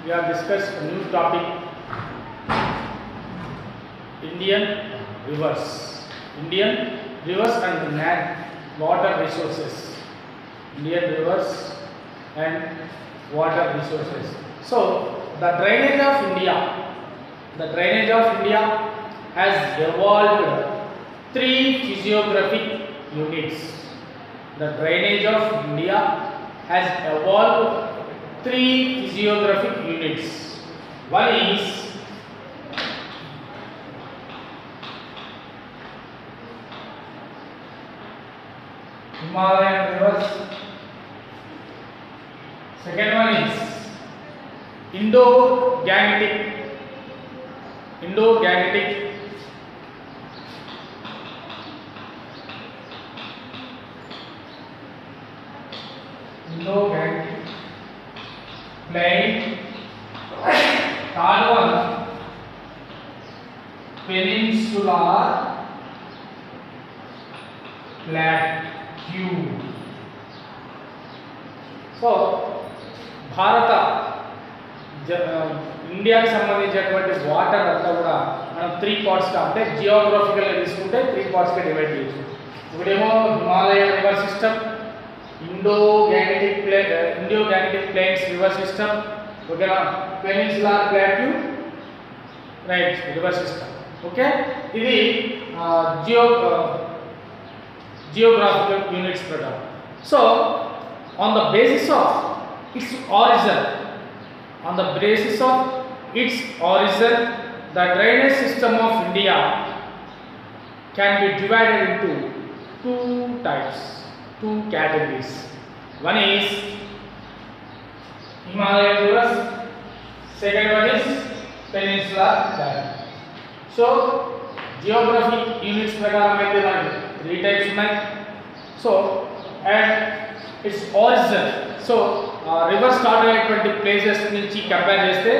we have discussed a new topic, Indian rivers. Indian rivers and water resources. Indian rivers and water resources. So the drainage of India has evolved three physiographic units. The drainage of India has evolved three physiographic units. One is Himalayan rivers. Second one is Indo-Gangetic. Indo-Gangetic plain. Third one, peninsular plateau. So భారత ఇండియాకి సంబంధించినటువంటి water అంతా కూడా మనం three పార్ట్స్గా అంటే జియోగ్రఫికల్గా తీసుకుంటే three పార్ట్స్గా డివైడ్ చేయొచ్చు. ఒకటేమో Himalayan river system, Indo Gangetic plains river system, ఓకేనా, peninsular plateau right river system. Okay, ఇది geographical units ప్రకారం. So on the basis of its origin, the drainage system of India can be divided into two categories. One is Himalayan rivers, second one is peninsular plateau. So geographic units ప్రకారం అయితే మనకి three types ఉన్నాయి. So and its origin, so river start అయినటువంటి places నుంచి compare చేస్తే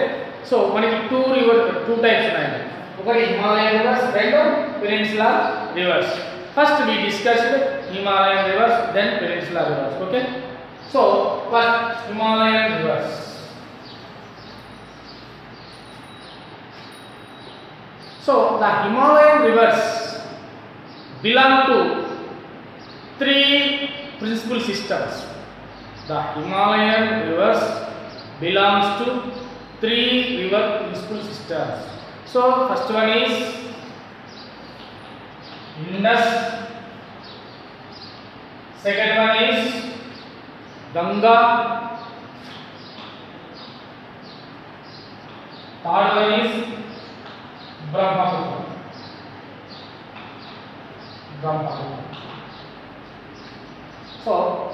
so మనకి two types ఉన్నాయి. ఒకటి హిమాలయన్ రివర్స్, రెండు peninsular reverse. First we discussed Himalayan rivers, then peninsular rivers. Okay, so first Himalayan rivers. So the Himalayan rivers belong to three principal systems. The Himalayan rivers belongs to three river principal systems. So first one is Indus, second one is Ganga, third one is Brahmaputra. So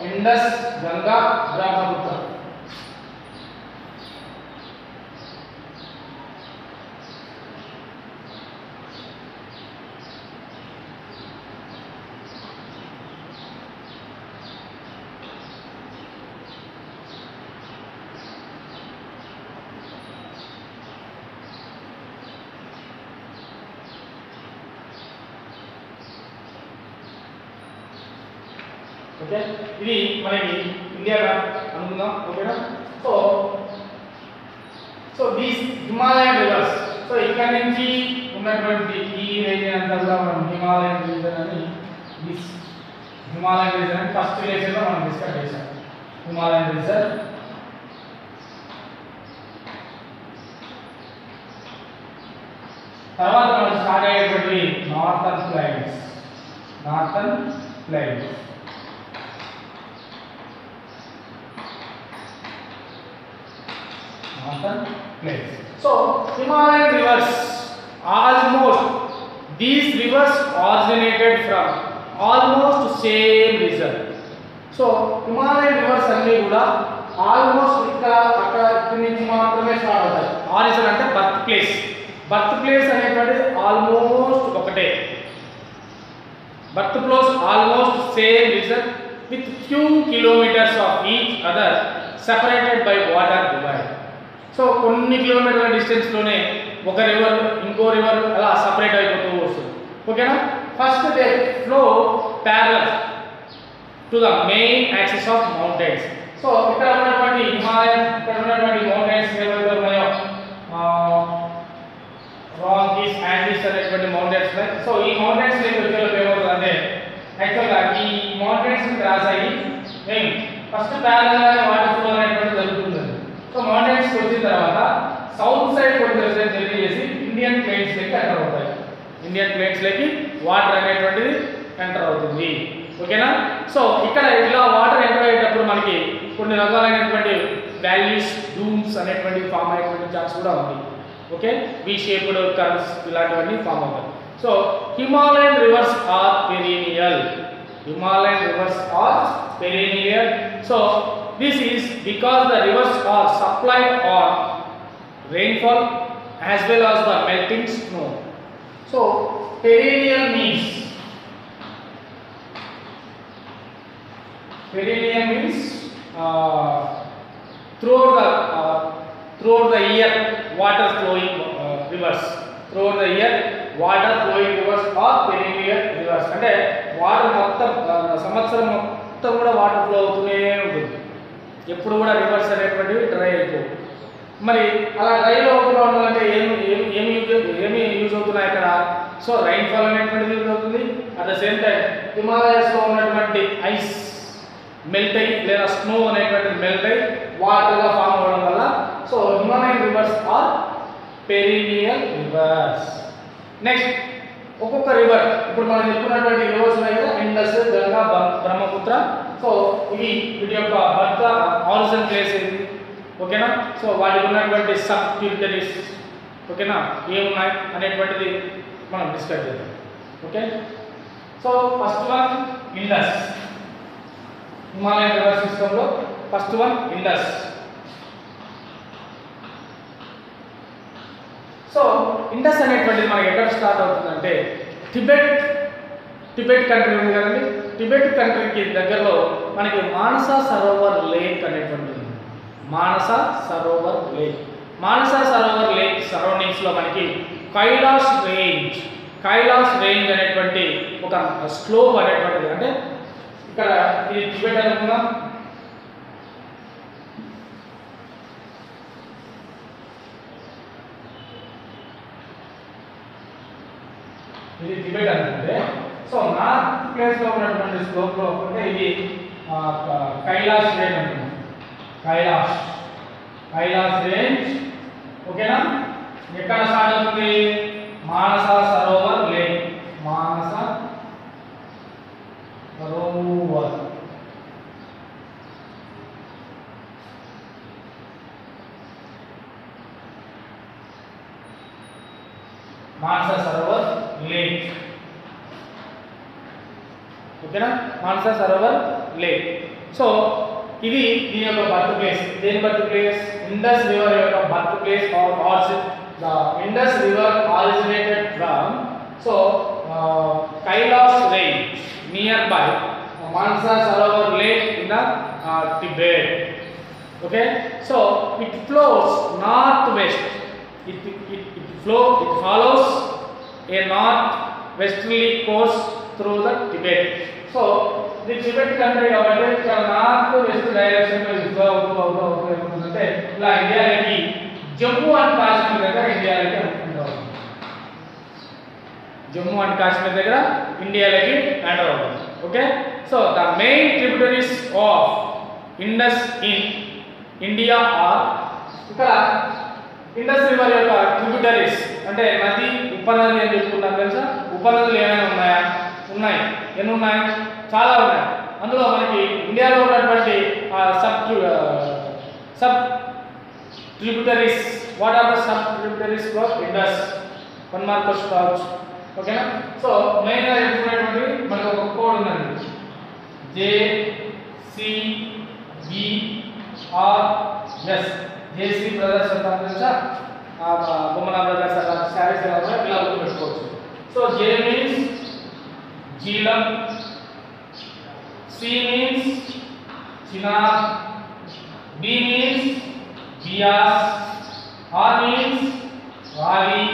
Indus, Ganga, Brahmaputra. Okay, ఇది మనకి ఇండియాలో అనుకుందాం. ఓకేనా, so these Himalayan reverse, so ఇక్కడ నుంచి ఉన్నటువంటి ఈ region అంతా కూడా మనం హిమాలయన్ రీజన్ అని హిమాలయన్ రీజన్ అని ఫస్ట్ లెసన్లో మనం డిస్కస్ చేసాం. హిమాలయన్ రీజన్, తర్వాత మనం స్టార్ట్ అయ్యేటువంటి northern planes. So Himalayan rivers, almost these rivers originated from almost same region. So Himalayan rivers అన్ని కూడా ఆల్మోస్ట్ ఇక్కడ నుంచి మాత్రమే స్టార్ట్ అవుతాయి. ఆరిజిన్ అంటే బర్త్ ప్లేస్ అనేటువంటిది ఆల్మోస్ట్ ఒకటే. Birth place almost same reason with few kilometers of each other separated by water divide. So కొన్ని కిలోమీటర్ల డిస్టెన్స్లోనే ఒక రివర్ ఇంకో రివర్ అలా సపరేట్ అయిపోతూ వస్తుంది. ఓకేనా, first they flow parallel to the main axis of mountains. So ఇక్కడ ఉన్నటువంటి హిమాలయన్, ఇక్కడ ఉన్నటువంటి మౌంటైన్స్ ఏవైతే అనేటువంటి మౌంటైన్స్ ఉన్నాయి. సో ఈ మౌంటైన్స్ లేక వచ్చేలోపు ఏమవుతుందంటే యాక్చువల్గా ఈ మౌంటైన్స్ క్రాస్ అయ్యి మేము ఫస్ట్ ప్యారలల్ గానే వాటర్ ఫ్లో అనేటువంటి జరుగుతుంది. సో మౌంటైన్స్ వచ్చిన తర్వాత సౌత్ సైడ్ కొంచెం జర్నీ చేసి ఇండియన్ ప్లేన్స్ లకి ఎంటర్ అవుతాయి. ఇండియన్ ప్లేన్స్ లకి వాటర్ అనేటువంటిది ఎంటర్ అవుతుంది. ఓకేనా? సో ఇక్కడ ఇలా వాటర్ ఎంటర్ అయ్యేటప్పుడు మనకి కొన్ని రకాలైనటువంటి వాల్యూస్ డూమ్స్ అనేటువంటి ఫామ్ అయ్యేటువంటి ఛాన్స్ కూడా ఉంది. ఓకే, వి షేప్డ్ కర్వ్స్ ఇలాంటివన్నీ ఫామ్ అవుతాయి. So Himalayan rivers are perennial. Himalayan rivers are perennial. So this is because the rivers are supplied on rainfall as well as the melting snow. So perennial means throughout the year water flowing rivers. Throughout the year water flowing rivers are perennial rivers. అంటే water మొత్తం సంవత్సరం మొత్తం కూడా water flow అవుతూనే ఉంటుంది. ఎప్పుడు కూడా reverse అనేటువంటివి డ్రై అయిపోవు. మరి అలా డ్రైలో అవుతూ ఉండాలంటే ఏమి యూజ్ అవుతున్నాయి ఇక్కడ? సో రైన్ఫాల్ అనేటువంటిది యూజ్ అవుతుంది. అట్ ద సేమ్ టైం హిమాలయస్లో ఉన్నటువంటి ఐస్ మెల్ట్ అయ్యి లేదా స్నో అనేటువంటిది మెల్ట్ అయ్యి వాటర్గా ఫామ్ అవ్వడం వల్ల so Himalayan rivers are perennial rivers. Next ఒక్కొక్క రివర్ ఇప్పుడు మనం చెప్పుకున్నటువంటి రివర్స్ ఉన్నాయి కదా, ఇండస్, గంగా, బ్రహ్మపుత్ర. సో ఇవి వీటి యొక్క బర్త్ ఆరిజిన్ ప్లేస్ ఏంటి? ఓకేనా? సో వాటికి ఉన్నటువంటి సబ్ ట్రిబ్యూటరీస్ ఓకేనా ఏమున్నాయి అనేటువంటిది మనం డిస్కస్ చేద్దాం. Okay, so first one Indus. Himalayan river సిస్టంలో first one Indus. So Indus అనేటువంటిది మనకి ఎక్కడ స్టార్ట్ అవుతుందంటే టిబెట్ కంట్రీ ఉంది కదండి. టిబెట్ కంట్రీకి దగ్గరలో మనకి మానస సరోవర్ లేక్ అనేటువంటిది. మానస సరోవర్ లేక్ సరౌండింగ్స్లో మనకి కైలాష్ రేంజ్ అనేటువంటి ఒక స్లోప్ అనేటువంటిది. అంటే ఇక్కడ ఇది టిబెట్ అనుకుందాం. ఇది టిబెట్ అనుకుంటే సో నార్త్ ప్లేస్ లో ఉన్నటువంటి స్లోప్ లో అంటే ఇది కైలాష్ రేంజ్ అంటున్నాం. కైలాష్ రేంజ్ ఓకేనా. ఎక్కడ స్టార్ట్ అవుతుంది? మానస సరోవర్ లేక్. మానస సరోవర్ లేక్ ఓకేనా. మానస సరోవర్ లేక్. సో ఇది దీని యొక్క బర్త్ ప్లేస్. దేని బర్త్ ప్లేస్? ఇండస్ రివర్ యొక్క birth place or origin. The Indus river originated from so Kailash range nearby Manasa Sarovar lake in the Tibet. Okay, so it flows north west. It follows a north-westerly course through the Tibet. So, the Tibet country కాబట్టి ఇక్కడ north west direction లో flow అవుతూ అంటే ఇలా ఇండియాలోకి Jammu and Kashmir దగ్గర ఇండియాలోకి enter అవుతుంది. Jammu and Kashmir దగ్గర ఇండియాలోకి ఎంటర్ అవుతుంది. Okay, so the main tributaries of Indus in India are ఇక్కడ ఇండస్ రివర్ యొక్క ట్రిబ్యూటరీస్ అంటే నది, ఉపనది అని చెప్పుకుంటాం తెలుసా. ఉపనదులు ఏమైనా ఉన్నాయా? ఉన్నాయి. ఎన్ని ఉన్నాయి? చాలా ఉన్నాయి. అందులో మనకి ఇండియాలో ఉన్నటువంటి sub tributaries. What are the sub tributaries for Indus? 1 mark question కావచ్చు. ఓకేనా. సో మెయిన్గా చెప్పుకునేటువంటి మనకు ఒక కోడ్ ఉందండి. JCBRS. జేసీ బ్రదర్స్ అంటాం తెలుసా. బొమ్మల బ్రదర్స్ అలా శారీస్ ఎలా ఉన్నాయో ఇలా గుర్తుపెట్టుకోవచ్చు. So J means Jhelum, C means Chenab, B means Beas, R means Ravi,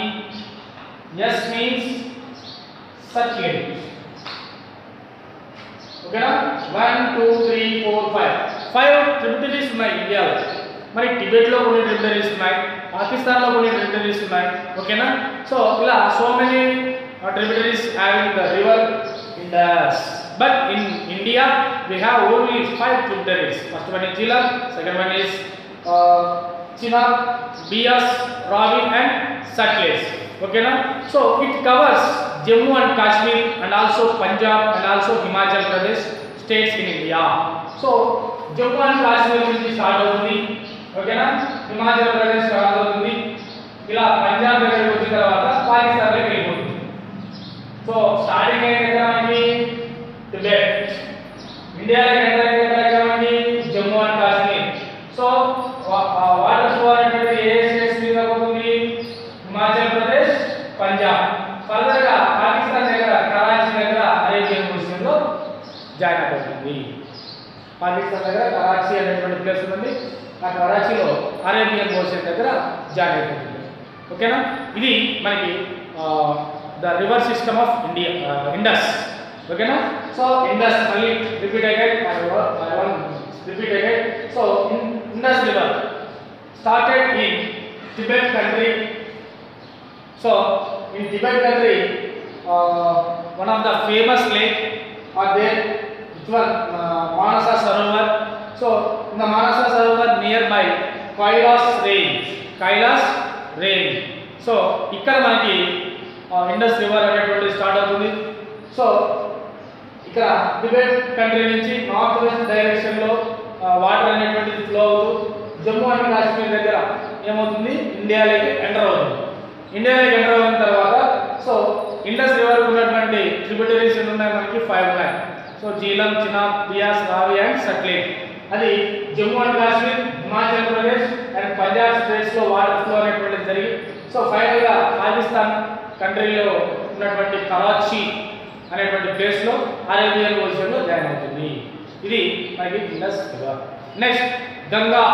S means Sutlej. ఓకేనా. 1 2 3 4 5 ట్రిబ్యూటరీస్ ఉన్నాయి ఇండియాలో. మరి టిబెట్లో కొన్ని ట్రిబ్యూటరీస్ ఉన్నాయి, పాకిస్తాన్లో కొన్ని ట్రిబ్యూటరీస్ ఉన్నాయి. ఓకేనా? సో ఇలా so many tributaries having the river Indus, but in India we have only 5 tributaries. First one is Jhelum, second one is Chenab, Beas, Ravi and Satluj. Okay na? So it covers Jammu and Kashmir and also Punjab and also Himachal Pradesh states in India. So Jammu and Kashmir nunchi start avutundi. Okay na? Himachal Pradesh start avutundi. Ila Punjab దగ్గరికి వచ్చిన తర్వాత పాకిస్తాన్ లోకి వెళ్ళిపోతుంది. So starting అయితే మనకి Tibet, ఇండియాలో ఎక్కడికి Jammu and Kashmir. So water flow అనేది ఏ స్టేట్స్ మీద అవుతుంది? హిమాచల్ ప్రదేశ్, పంజాబ్. ఫర్దర్ గా పాకిస్తాన్ దగ్గర కరాచీ దగ్గర అరేబియన్ ఓషన్ లో జాయిన్ అవుతుంది. పాకిస్తాన్ దగ్గర కరాచీ అనేటువంటి ప్లేస్ ఉంది, ఆ కరాచీలో అరేబియన్ ఓషన్ దగ్గర జాయిన్ అవుతుంది. ఓకేనా? ఇది మనకి the river system of India, Indus. Okay na? So Indus, only repeat again. I want repeat again. So Indus river started in Tibet country. So in Tibet country, one of the famous lake are there. Which one? Manasa Sarovar. So in the Manasa Sarovar nearby Kailas range. Kailas range. So ikkada manaki Indus river అనేటువంటి start అవుతుంది. So ఇక్కడ Tibet country నుంచి north west direction లో water అనేటువంటిది flow అవుతూ Jammu and Kashmir దగ్గర ఏమవుతుంది? ఇండియాలోకి enter అవుతుంది. ఇండియాలోకి ఎంటర్ అయిన తర్వాత సో ఇండస్ రివర్ ఉన్నటువంటి ట్రిబ్యూటరీస్ ఎన్ని ఉన్నాయి? మనకి 5 ఉన్నాయి. సో జీలం, చినాబ్, బియాస్, రావి అండ్ సట్లెజ్. అది Jammu and Kashmir, Himachal Pradesh and Punjab states లో వాటర్ ఫ్లో అనేటువంటిది జరిగి సో ఫైనల్ గా పాకిస్తాన్ కంట్రీలో ఉన్నటువంటి కరాచీ అనేటువంటి ప్లేస్ లో అరేబియన్ ఓషన్ లో జాయిన్ అవుతుంది. ఇది మనకి Indus river. Next Ganga.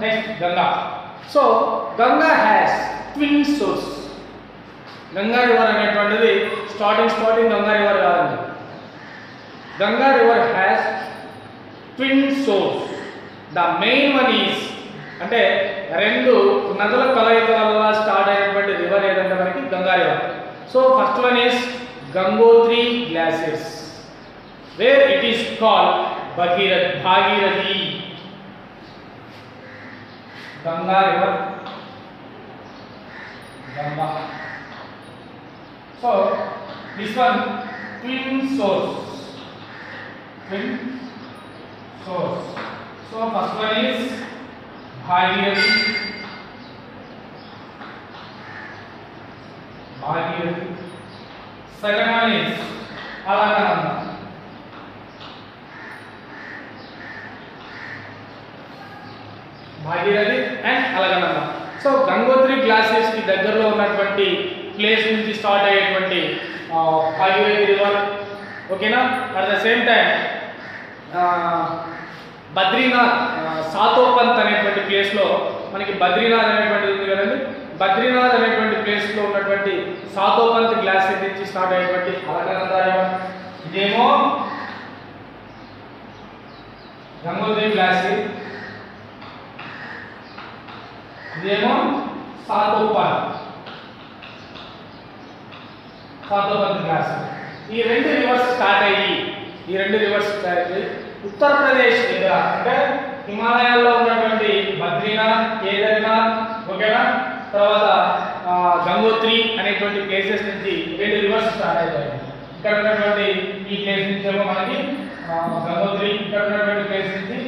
Next Ganga. So Ganga has twin source. Ganga river అనేటువంటిది స్టార్టింగ్ Ganga river కాదండి. Ganga river has twin source. The main one is అంటే రెండు నదుల కలయిక వల్ల స్టార్ట్ అయినటువంటి రివర్ ఏదంటే మనకి Ganga river. So first one is Gangotri glaciers where it is called Bhagirathi. Ganga river, Ganga. So this one twin source. So first one is Bhagirathi. Second one is Alakananda. Bhagirathi and అలగనమ్మ. So Gangotri glaciers కి దగ్గరలో ఉన్నటువంటి place నుంచి start అయ్యేటువంటి Bhagirathi river. ఓకేనా? At the same time Badrinath, Satopanth అనేటువంటి ప్లేస్లో మనకి బద్రీనాథ్ అనేటువంటిది ఉంది కదండి. బద్రీనాథ్ అనేటువంటి ప్లేస్లో ఉన్నటువంటి సాతోపంత్ గ్లాసియర్ నుంచి స్టార్ట్ అయ్యేటువంటి అలగనంద రివర్. ఇదేమో గంగోత్రి గ్లాసియర్, ఇదేమో సాతోపంత్ గ్లాసియర్. ఈ రెండు రివర్స్ స్టార్ట్ అయ్యి ఉత్తరప్రదేశ్ దగ్గర అంటే హిమాలయాల్లో ఉన్నటువంటి బద్రీనాథ్, కేదార్నాథ్, ఓకేనా, తర్వాత గంగోత్రి అనేటువంటి ప్లేసెస్ నుంచి రెండు రివర్స్ స్టార్ట్ అవుతాయి. ఇక్కడ ఉన్నటువంటి ఈ ప్లేస్ నుంచి ఏమో మనకి గంగోత్రి, ఇక్కడ ఉన్నటువంటి ప్లేస్ నుంచి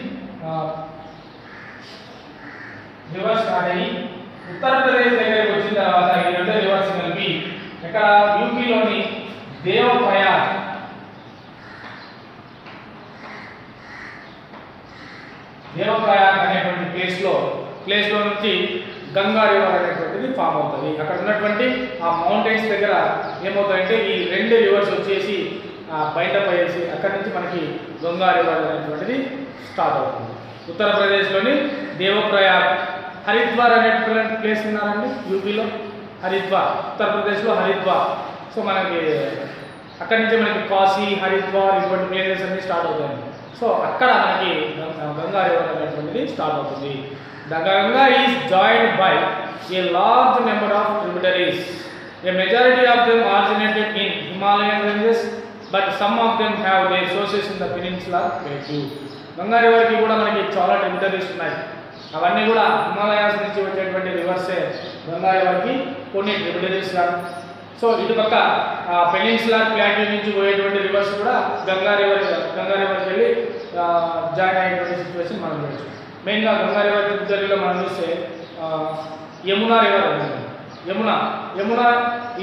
రివర్స్ స్టార్ట్ అయ్యి ఉత్తరప్రదేశ్ దగ్గరికి వచ్చిన తర్వాత ఈ రెండు రివర్స్ కలిపి ఇక్కడ యూపీలోని దేవప్రయాగ్ అనేటువంటి ప్లేస్లో నుంచి గంగా రివర్ అనేటువంటిది ఫామ్ అవుతుంది. అక్కడ ఉన్నటువంటి ఆ మౌంటైన్స్ దగ్గర ఏమవుతాయంటే ఈ రెండు రివర్స్ వచ్చేసి బయటపోయేసి అక్కడి నుంచి మనకి గంగా రివర్ అనేటువంటిది స్టార్ట్ అవుతుంది. ఉత్తరప్రదేశ్లోని దేవప్రయాగ్, హరిద్వార్ అనేటువంటి ప్లేస్ ఉన్నారండి యూపీలో. హరిద్వార్ ఉత్తరప్రదేశ్లో హరిద్వార్. సో మనకి అక్కడి నుంచి మనకి కాశీ, హరిద్వార్ ఇటువంటి ప్లేసెస్ అన్ని స్టార్ట్ అవుతాయి. సో అక్కడ మనకి గంగా రివర్ అనేటువంటిది స్టార్ట్ అవుతుంది. The Ganga is joined by a large number of tributaries. A majority of them originated in Himalayan ranges, but some of them have their sources in the peninsular plateau. Ganga రివర్కి కూడా మనకి చాలా tributaries ఉన్నాయి. అవన్నీ కూడా హిమాలయాస్ నుంచి వచ్చేటువంటి రివర్సే గంగా రివర్కి కొన్ని ట్రిబ్యూటరీస్ గా. సో ఇటుపక్క పెనిన్సులర్ ప్లాట్యూ నుంచి పోయేటువంటి రివర్స్ కూడా గంగా రివర్కి వెళ్ళి జాయిన్ అయ్యేటువంటి సిచ్యువేషన్ మనం చూడవచ్చు. మెయిన్గా గంగా రివర్ ట్రిబ్యూటరీలో మనం చూస్తే యమునా రివర్ ఉంది. Yamuna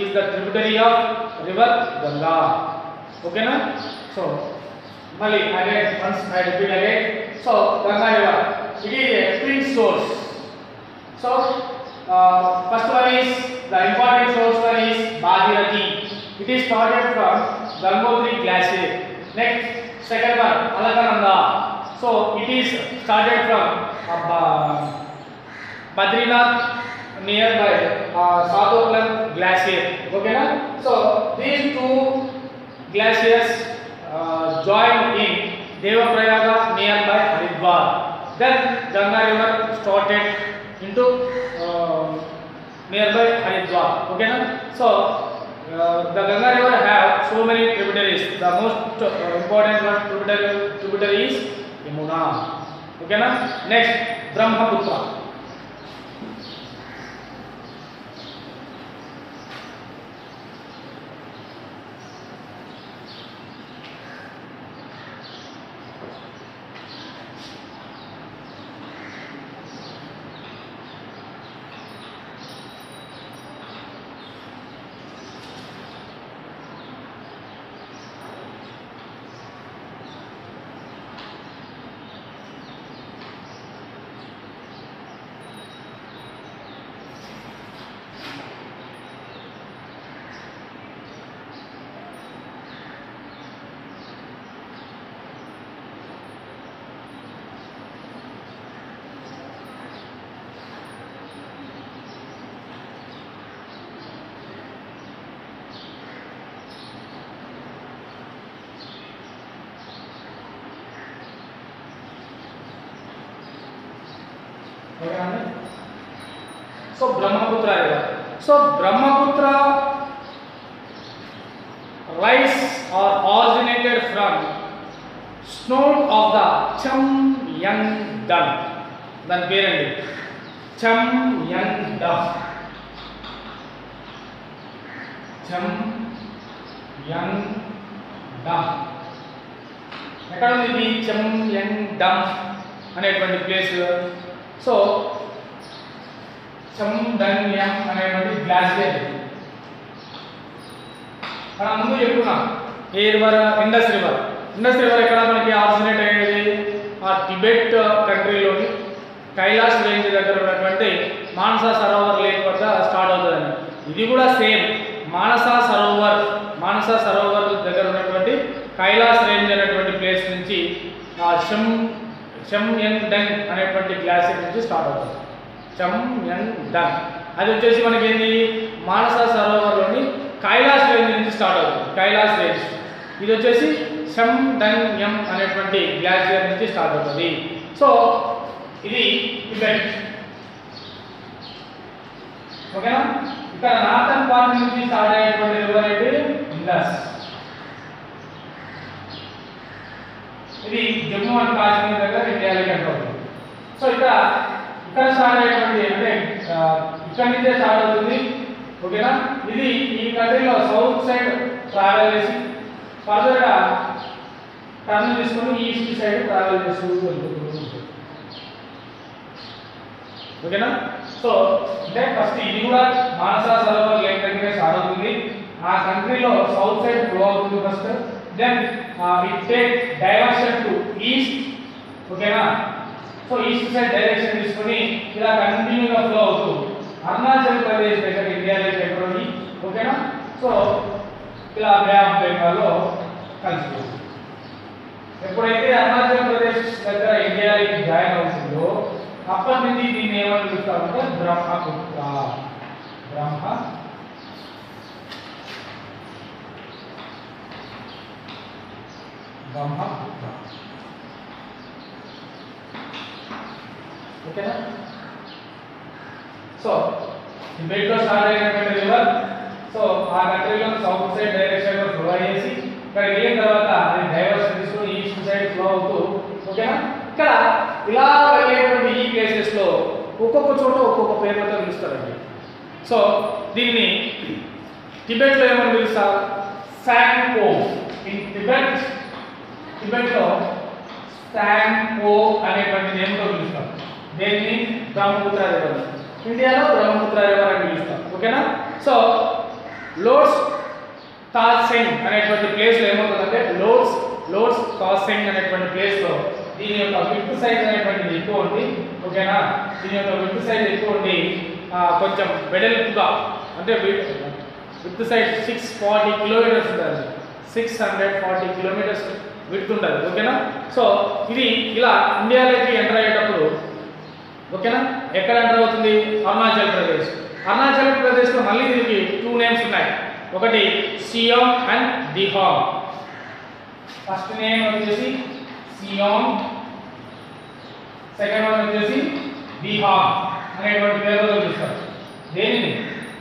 is the tributary of river Ganga. ఓకేనా? సో మళ్ళీ again once I repeat again. So Ganga river it is a twin source. So first one is the important source one is Bhagirathi. It is started from Gangotri glacier. Next second one Alaknanda. So it is started from Badrinath nearby Sadoplan glacier. Okay na? So these two glaciers join in Devaprayaga nearby Haridwar. Then Ganga river started into nearby Haridwar. Okay na? So the Ganga river have so many tributaries. The most important one tributary is Yamuna. Okay na? Next Brahmaputra. So Brahmaputra river. So Brahmaputra rise or originated from snout of the Chamyangdam. దాని పేరండి Chamyangdam. ఎక్కడ ఉంది ఇది Chamyangdam అనేటువంటి place? So చందన్యం అనేటువంటి glacier. మనం ముందు చెప్పుకున్నాం ఏ river? Indus river. Indus river ఎక్కడ మనకి ఆరిజినేట్ అయ్యేది? ఆ టిబెట్ కంట్రీలోని కైలాష్ రేంజ్ దగ్గర ఉన్నటువంటి మానసా సరోవర్ లేక్ వద్ద స్టార్ట్ అవుతుందని. ఇది కూడా సేమ్ మానసా సరోవర్ దగ్గర ఉన్నటువంటి కైలాష్ రేంజ్ అనేటువంటి ప్లేస్ నుంచి చమ్యంగ్డంగ్ అనేటువంటి గ్లాసియర్ నుంచి స్టార్ట్ అవుతుంది. చమ్యంగ్డంగ్ అది వచ్చేసి మనకి ఏంటి? మానసా సరోవర్లోని కైలాష్ రేంజ్ నుంచి స్టార్ట్ అవుతుంది. కైలాష్ రేంజ్ ఇది వచ్చేసి చమ్డంగ్యం అనేటువంటి గ్లాసియర్ నుంచి స్టార్ట్ అవుతుంది. సో ఇది టిబెట్. ఓకేనా? ఇక్కడ నార్థన్ పార్ట్ నుంచి స్టార్ట్ అయ్యేటువంటి రివర్ ఏంటి? ఇండస్. ఇది జమ్మూ అండ్ కాశ్మీర్ దగ్గర ఇండియాలో కంట్రోల్. సో ఇక్కడ స్టార్ట్ అయ్యేటువంటి అంటే ఇక్కడ నుంచే స్టార్ట్ అవుతుంది. ఓకేనా? ఇది ఈ కంట్రీలో సౌత్ సైడ్ ట్రావెల్ చేసి ఫర్దర్గా టర్న్ తీసుకొని ఈస్ట్ సైడ్ ట్రావెల్ చేస్తూ వెళ్తుంది. ఓకేనా? సో అంటే ఫస్ట్ ఇది కూడా మానసా సరోవర్ లేక్ దగ్గర స్టార్ట్ అవుతుంది. ఆ కంట్రీలో సౌత్ సైడ్ ఫ్లో అవుతుంది first. Then it take diversion to east. ఓకేనా? సో ఈస్ట్ సైడ్ డైరెక్షన్ తీసుకొని ఇలా కంటిన్యూగా ఫ్లో అవుతూ అరుణాచల్ ప్రదేశ్ దగ్గర ఇండియాలో ఎక్కడోని. ఓకేనా? సో ఇలా బే ఆఫ్ బెంగాల్లో ఎప్పుడైతే అరుణాచల్ ప్రదేశ్ దగ్గర ఇండియాకి జాయిన్ అవుతుందో అప్పటి నుంచి దీన్ని ఏమని పిలుస్తారంటే బ్రహ్మపుత్ర. బ్రహ్మపుత్ర. ఓకేనా? సో టిబెట్ లో స్టార్ట్ అయినటువంటి రివర్, సో ఆ కంట్రీలో సౌత్ సైడ్ డైరెక్షన్ లో ఫ్లో అయ్యేసి ఇక్కడ వెళ్ళిన తర్వాత అది డైవర్షన్ తీసుకొని ఈస్ట్ సైడ్ ఫ్లో అవుతూ, ఓకేనా, ఇక్కడ ఇలా వెళ్ళేటువంటి ఈ ప్లేసెస్ లో ఒక్కొక్క చోట ఒక్కొక్క పేర్లతో పిలుస్తారండి. సో దీన్ని టిబెట్ లో ఏమని పిలుస్తారు? సాంగ్పో. ఇన్ టిబెట్ లో సాంగ్పో అనేటువంటి నేమ్తో పిలుస్తారు. దేన్ని? బ్రహ్మపుత్ర రివర్. ఇండియాలో బ్రహ్మపుత్ర రివర్ అని పిలుస్తాం. ఓకేనా? సో లోడ్స్ తాసింగ్ అనేటువంటి ప్లేస్ లో ఏమవుతుందంటే లోడ్స్ తాసింగ్ అనేటువంటి ప్లేస్ లో దీని యొక్క విడ్త్ సైజ్ అనేటువంటిది ఎక్కువ ఉంది. ఓకేనా? దీని యొక్క విడ్త్ సైజ్ ఎక్కువ ఉండి కొంచెం వెడల్పుగా, అంటే విడ్త్ సైజ్ 640 కిలోమీటర్స్ ఉంటుంది. 640 కిలోమీటర్స్ విడ్త్ ఉంటుంది. ఓకేనా? సో ఇది ఇలా ఇండియాలోకి ఎంటర్ అయ్యేటప్పుడు, ఓకేనా, ఎక్కడ ఎంటర్ అవుతుంది? అరుణాచల్ ప్రదేశ్. అరుణాచల్ ప్రదేశ్లో మళ్ళీ దీనికి 2 నేమ్స్ ఉన్నాయి. ఒకటి సియోంగ్ అండ్ దిహాంగ్. ఫస్ట్ నేమ్ వచ్చేసి సియోంగ్, సెకండ్ వన్ వచ్చేసి దిహాంగ్ అనేటువంటి పేరుతో పిలుస్తారు. దేనిని?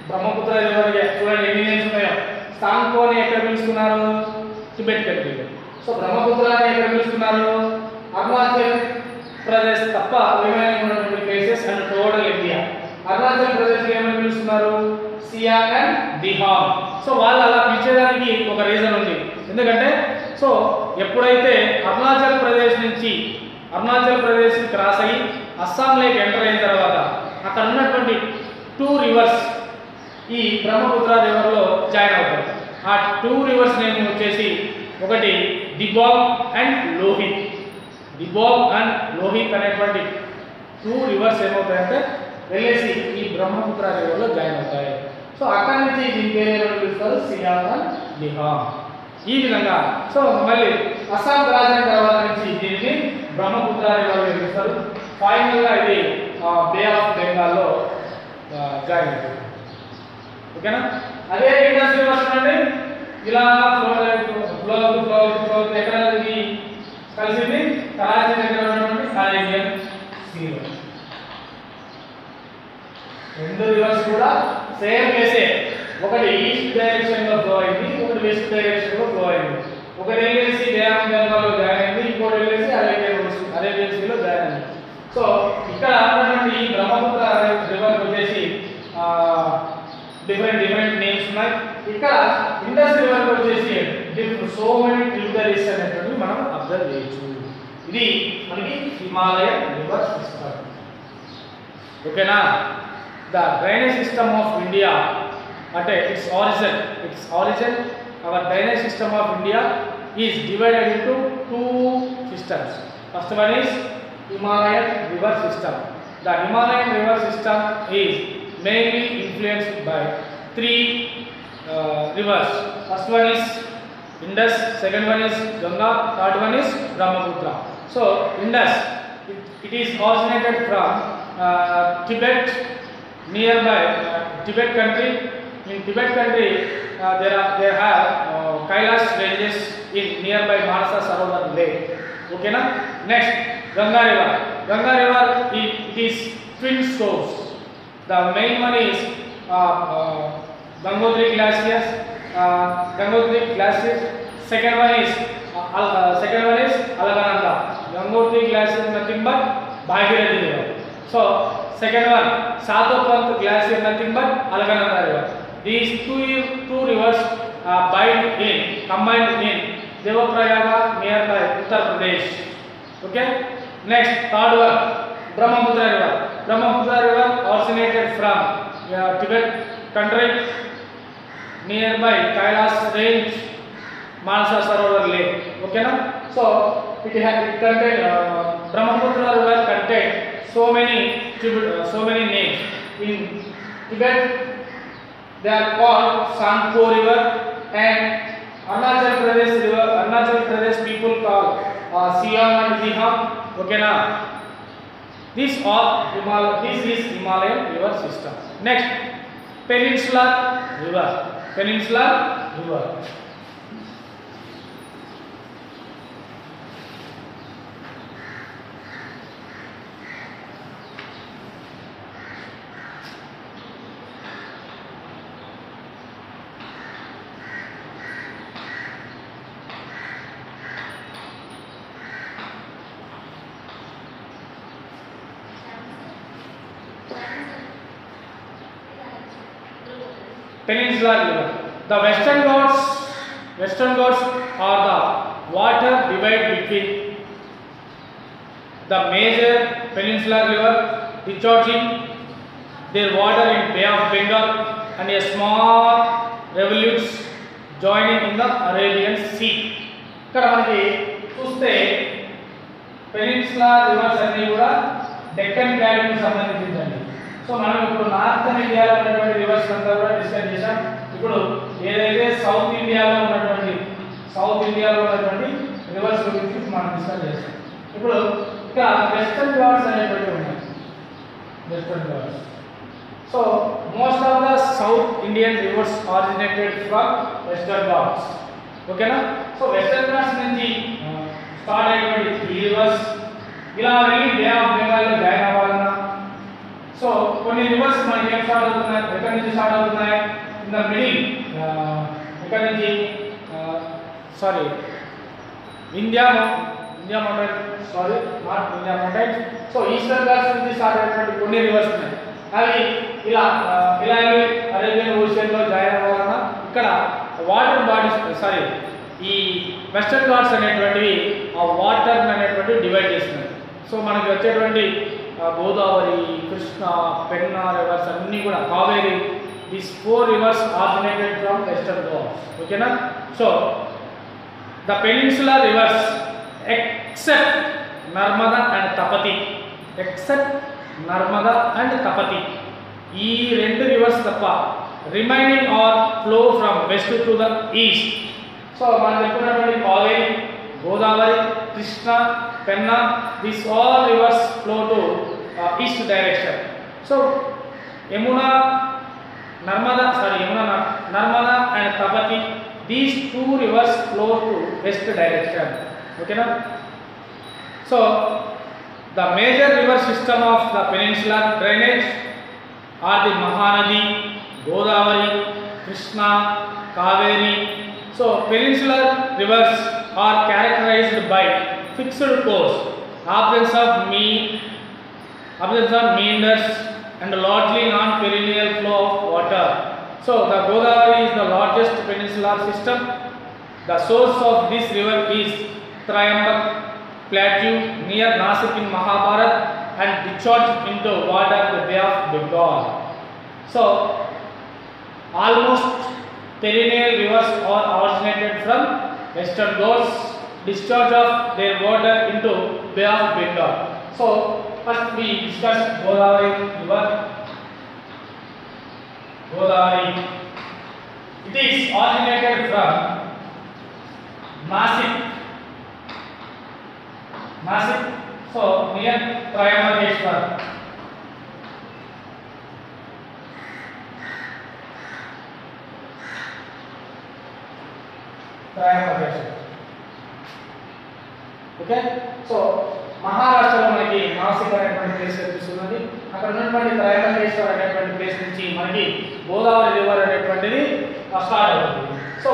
బ్రహ్మపుత్ర రివర్. చూడండి ఎన్ని నేమ్స్ ఉన్నాయో. సాంగ్పోని ఎక్కడ పిలుస్తున్నారు? టిబెట్ కంట్రీలో. సో బ్రహ్మపుత్ర అని ఎక్కడ పిలుస్తున్నారు? అరుణాచల్ ప్రదేశ్ తప్ప రిమైనింగ్ ఉన్నటువంటి places and total India. Arunachal Pradesh ఏమని పిలుస్తున్నారు? సియాంగ్ అండ్ దిహాంగ్. సో వాళ్ళు అలా పిలిచేదానికి ఒక రీజన్ ఉంది. ఎందుకంటే సో ఎప్పుడైతే అరుణాచల్ ప్రదేశ్ క్రాస్ అయ్యి అస్సాం లేక్ ఎంటర్ అయిన తర్వాత అక్కడ ఉన్నటువంటి 2 రివర్స్ ఈ బ్రహ్మపుత్ర రివర్లో జాయిన్ అవుతారు. ఆ 2 రివర్స్ నేమ్ వచ్చేసి ఒకటి దిబాంగ్ అండ్ లోహిత్. దిబాంగ్ అండ్ లోహిత్ అనేటువంటి 2 రివర్స్ ఏమవుతాయంటే వెళ్ళేసి ఈ బ్రహ్మపుత్ర రివర్లో జాయిన్ అవుతాయి. సో అక్కడి నుంచి దీని పేరు ఏమని పిలుస్తారు? సియాంగ్ అండ్ దిహాంగ్. ఈ విధంగా సో మళ్ళీ అస్సాం రాజైన తర్వాత నుంచి దీన్ని బ్రహ్మపుత్ర రివర్లో పిలుస్తారు. ఫైనల్గా ఇది బే ఆఫ్ బెంగాల్లో జాయిన్ అవుతుంది. ఓకేనా? అదే ఇండస్ రివర్ చూడండి, ఇలా ఫ్లో ఎక్కడ ఇది కలిసింది? కరాచీ దగ్గర ఉన్నటువంటి అరేబియన్ సీలో. 2 రివర్స్ కూడా సేమ్ ప్లేసే. ఒకటి ఈస్ట్ డైరెక్షన్ లో ఫ్లో అయింది, ఒకటి వెస్ట్ డైరెక్షన్ లో ఫ్లో అయింది. ఒకటి వెళ్ళేసి బే ఆఫ్ బెంగాల్ లో జాయిన్ అయింది, ఇంకోటి వెళ్ళేసి అరేబియన్ సీలో జాయిన్ అయింది. సో ఇక్కడ ఉన్నటువంటి ఈ బ్రహ్మపుత్ర రివర్ వచ్చేసి డిఫరెంట్ నేమ్స్ ఉన్నాయి. ఇక్కడ ఇండస్ రివర్ వచ్చేసి సో మెనీ ట్రిబ్యూటరీస్ అనేటువంటి మనం అబ్జర్వ్ చేయొచ్చు. ఇది మనకి హిమాలయన్ రివర్ సిస్టమ్. ఓకేనా? The drainage system of India అంటే its origin our drainage system of India is divided into 2 systems. First one is Himalayan river system. The Himalayan river system is mainly influenced by 3 rivers. First one is Indus, second one is Ganga, third one is Brahmaputra. So Indus, it is originated from Tibet, nearby Tibet country. In Tibet country there have Kailash ranges in nearby Manasa Sarovar lake. Okay na? Next, Ganga river. It is twin source. The main one is Gangotri glaciers. Second one is Alakananda. Gangotri glacier nothing but Bhagirathi river. So second one Satopant glacier nothing but Alakananda river. These two rivers combined in Devaprayaga nearby Uttar Pradesh. Okay. Next, third one Brahmaputra river. Brahmaputra river originated from Tibet country nearby Kailash range, Manasa Sarovar lake. Okay na? So it contain Brahmaputra river contain so many names. In Tibet they are called Sangpo river, and Arunachal Pradesh people call Siam and Siham. Okay na? This is Himalayan river system. Next, peninsular river. Peninsular river. Peninsular river. The Western Ghats are the water divide between the major peninsular river discharging their water in Bay of Bengal and a small rivulets joining in the Arabian Sea. ఇక్కడ మనకి చూస్తే peninsular reverse అన్ని కూడా Deccan ప్లాటూకి సంబంధించిందండి. So మనం ఇప్పుడు northern ఇండియాలో ఉన్నటువంటి reverse అంతా కూడా డిస్కస్ చేసాం. ఇప్పుడు ఏదైతే సౌత్ ఇండియాలో ఉన్నటువంటి రివర్స్ గురించి మనం డిస్కస్ చేసాం. ఇప్పుడు ఇక్కడ వెస్టర్న్ ఘాట్స్ అనేటువంటి ఉన్నాయి. Western Ghats. So most of the South Indian rivers originated from Western Ghats. ఓకేనా? సో వెస్టర్న్ ఘాట్స్ నుంచి స్టార్ట్ అయినటువంటి ఈ రివర్స్ ఇలా వెళ్ళి బే ఆఫ్ బెంగాల్లో జాయిన్ అవ్వాలన్నా సో కొన్ని రివర్స్ మనకి ఏం స్టార్ట్ అవుతున్నాయి, ఎక్కడి నుంచి స్టార్ట్ అవుతున్నాయి? ఇన్ ద మిడిల్ ఎక్కడి నుంచి sorry India mountain sorry not India mountain. So eastern Ghats నుంచి స్టార్ట్ అయినటువంటి కొన్ని రివర్స్ ఉన్నాయి. అవి ఇలా అరేబియన్ ఓషియన్లో జాయిన్ అవ్వాలన్నా ఇక్కడ వాటర్ బాడీస్ సారీ ఈ వెస్టర్న్ ఘాట్స్ అనేటువంటివి ఆ వాటర్ అనేటువంటివి డివైడ్ చేస్తున్నాయి. సో మనకి వచ్చేటువంటి గోదావరి, కృష్ణ, పెన్నా రివర్స్ అన్నీ కూడా Kaveri, these 4 rivers originated from Western Ghats. ఓకేనా? So the peninsular rivers except Narmada and Tapti ఈ 2 రివర్స్ తప్ప remaining are flow from west to the east. సో మనం చెప్పుకున్నటువంటి Kaveri, Godavari, Krishna, Penna, these all rivers flow to east direction. So Yamuna and Tapati, these 2 rivers flow to west direction. Okay na? So the major river system of the peninsular drainage are the Mahanadi, Godavari, Krishna, Kaveri. So peninsular rivers are characterized by fixed course, absence of meanders and largely non-perennial flow of water. So the Godavari is the largest peninsular system. The source of this river is Trayambak Plateau near Nasik in Mahabharat and discharged into water the Bay of Bengal. So almost perennial rivers are originated from Western Ghats, discharge of their water into Bay of Bengal. So first we discuss Godavari river. Godavari, it is originated from Nasik. So near Trayambakeshwar. Okay. So మహారాష్ట్రలో మనకి నాసిక్ అనేటువంటి place కనిపిస్తున్నది. అక్కడ ఉన్నటువంటి త్రయంబకేశ్వర్ అనేటువంటి place నుంచి మనకి Godavari river అనేటువంటిది స్టార్ట్ అవుతుంది. So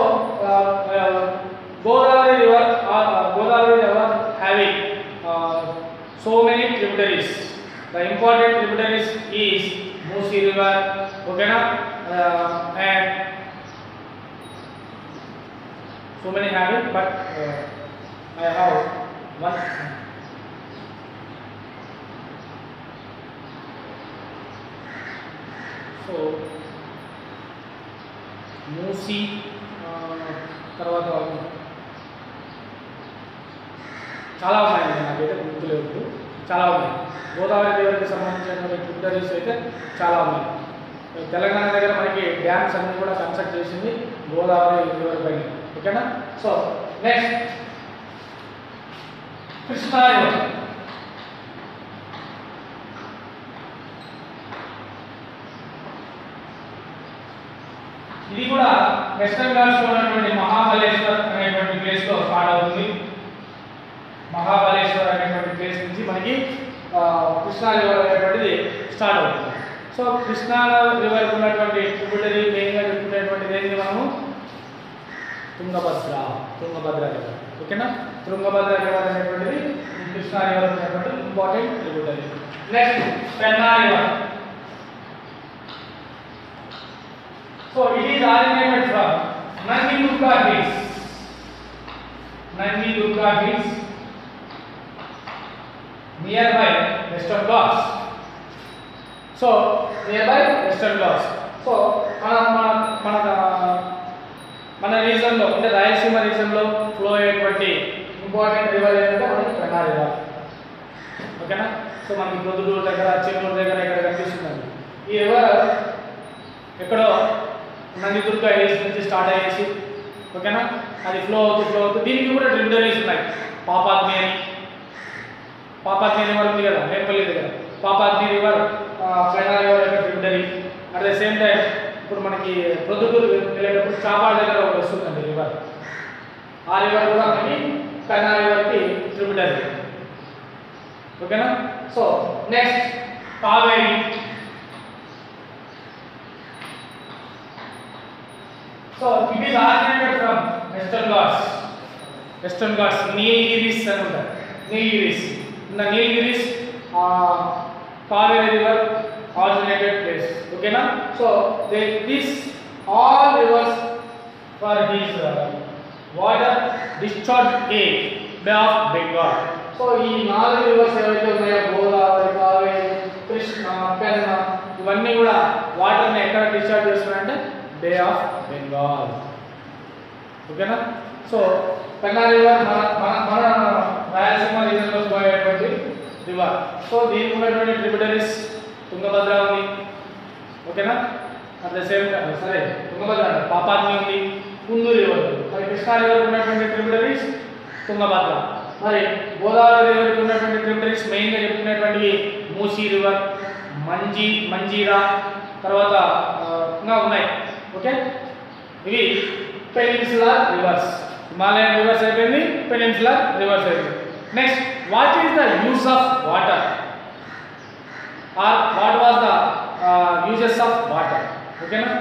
Godavari river having so many tributaries. The important tributaries is Musi river, okay na, and so many have it, but I have one. So Musi తర్వాత చాలా ఉన్నాయండి, నాకైతే గుర్తులేవు, చాలా ఉన్నాయి. గోదావరి రివర్కి సంబంధించిన ట్రిబ్యూటరీస్ అయితే చాలా ఉన్నాయి. తెలంగాణ దగ్గర మనకి డ్యామ్స్ అన్నీ కూడా కన్స్ట్రక్ట్ చేసింది గోదావరి రివర్ పైన, ఓకేనా. So next Krishna river. ఇది కూడా వెస్టర్న్ ఘాట్స్ లో ఉన్నటువంటి మహాబలేశ్వర్ అనేటువంటి ప్లేస్ లో స్టార్ట్ అవుతుంది. మహాబలేశ్వర్ అనేటువంటి ప్లేస్ నుంచి మనకి కృష్ణా రివర్ అనేటువంటిది స్టార్ట్ అవుతుంది. సో కృష్ణా రివర్ ఉన్నటువంటి ట్రిబ్యూటరీ మెయిన్గా చెప్పుకునేటువంటిది ఏంటి మనము తుంగభద్ర రివర్. ఓకేనా, తుంగభద్ర రివర్ అనేటువంటిది కృష్ణా రివర్ అనేటువంటి important tributary. Next Penna river. So it is originated from Nandi-Durga hills. Nandi-Durga hills nearby Western Ghats. So nearby Western Ghats. So మన రీజన్ లో అంటే రాయలసీమ రీజన్ లో ఫ్లో అయ్యేటువంటి ఇంపార్టెంట్ రివర్ ఏంటంటే మనకి పెన్నా రివర్. ఓకేనా, సో మనకి ప్రొద్దుటూరు దగ్గర చెన్నూరు దగ్గర ఇక్కడ కనిపిస్తుంది. ఈ రివర్ ఎక్కడో నందిదుర్గ హిల్స్ నుంచి స్టార్ట్ అయ్యేసి ఓకేనా అది ఫ్లో అవుతూ దీనికి కూడా ట్రిబ్యూటరీస్ ఉన్నాయి. పాపాగ్ని రివర్ ఉంది కదా నేపల్లి దగ్గర, పాపాగ్ని రివర్, పెన్నా రివర్ యొక్క tributary. At the same time ఇప్పుడు మనకి ప్రొద్దుటూరు వెళ్ళేటప్పుడు చాపాడు దగ్గర ఒకటి వస్తుందండి రివర్. ఆ రివర్ కూడా మనకి పెన్నా రివర్కి ట్రిబ్యూటరీ. ఓకేనా, so next Kaveri. So it is originated from Western Ghats, Nilgiris and all that. Nilgiris. In the Nilgiris, Kaveri river originated place. Okay na? So this all rivers for his water discharge a Bay of Bengal. So ఈ 4 rivers ఏవైతే ఉన్నాయో గోదావరి, కావేరి, కృష్ణ, పెన్నా ఇవన్నీ కూడా water ని ఎక్కడ discharge చేస్తున్నాయంటే బే of Bengal. ఓకేనా, so Penna river మన రాయలసీమ రీజన్ లో పోయేటువంటి రివర్. సో దీనికి ఉన్నటువంటి ట్రిబ్యూటరీస్ తుంగభద్ర ఉంది. ఓకేనా, అట్ ద సేమ్ సరే తుంగభద్ర పాపాగ్ని ఉంది, కుందూరు రివర్. మరి కృష్ణా రివర్ ఉన్నటువంటి ట్రిబ్యూటరీస్ తుంగభద్ర. మరి గోదావరి రివర్కి ఉన్నటువంటి ట్రిబ్యూటరీస్ మెయిన్గా చెప్పుకునేటువంటివి మూసీ రివర్, మంజీరా, తర్వాత ఇంకా ఉన్నాయి. ఓకే, ఇవి పెనిన్సులర్ రివర్స్. హిమాలయన్ రివర్స్ అయిపోయింది, పెనిన్సులర్ రివర్స్ అయిపోయింది. Next, what is the use of water or what was the uses of water? ఓకేనా,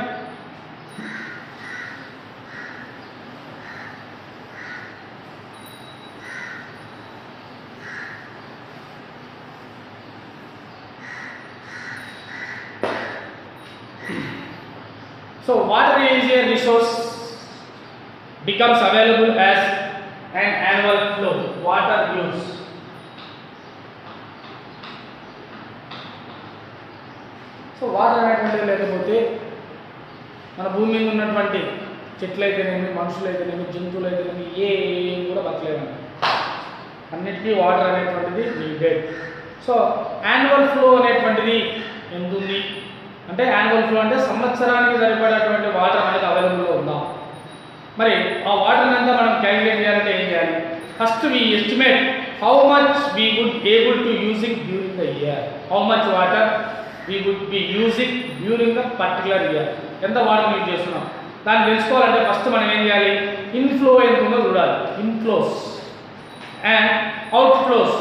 so water is a resource becomes available as an annual flow. Water use. So water అనేటువంటిది లేకపోతే మన భూమి మీద ఉన్నటువంటి చెట్లు అయితేనేమి, మనుషులు అయితేనేమి, జంతువులు అయితేనేమి ఏం కూడా బతలేదండి. అన్నిటికీ వాటర్ అనేటువంటిది నీడెడ్. సో యాన్యువల్ ఫ్లో అనేటువంటిది ఎంత ఉంది అంటే, యాన్యువల్ ఫ్లో అంటే సంవత్సరానికి సరిపడేటువంటి వాటర్ అనేది అవైలబుల్లో ఉందా? మరి ఆ వాటర్ అంతా మనం క్యాలిక్యులేట్ చేయాలంటే ఏం చేయాలి? First we estimate how much we would able to using during the year. How much water we would be using during the particular year. ఎంత వాటర్ యూజ్ చేస్తున్నాం దాన్ని తెలుసుకోవాలంటే ఫస్ట్ మనం ఏం చేయాలి? ఇన్ఫ్లో ఎంత ఉందో చూడాలి. Inflows and outflows.